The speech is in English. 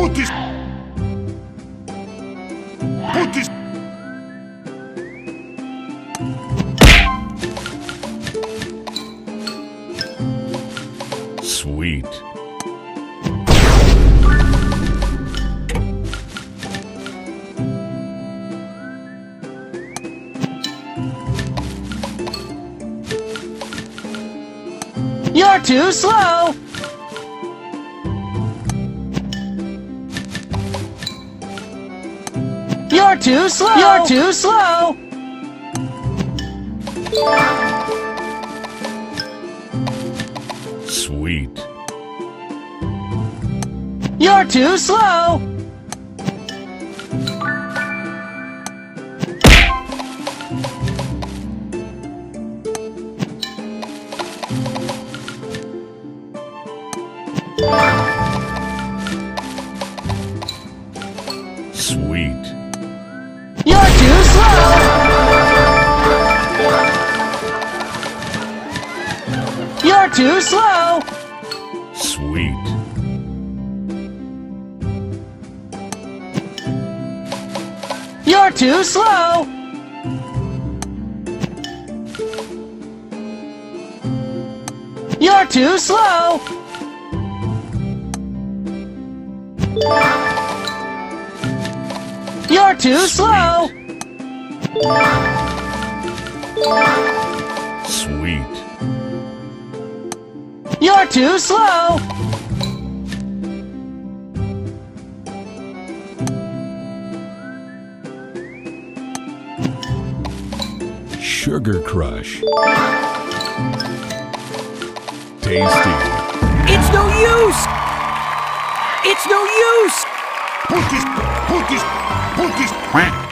Put this. Put this. Sweet. You're too slow! You're too slow! You're too slow! Sweet. You're too slow! Sweet. You're too slow! You're too slow! Sweet. You're too slow! You're too slow! You're too slow! Sweet. You're too slow! Sugar Crush. Tasty. It's no use! It's no use! Put this. Put this. Put this.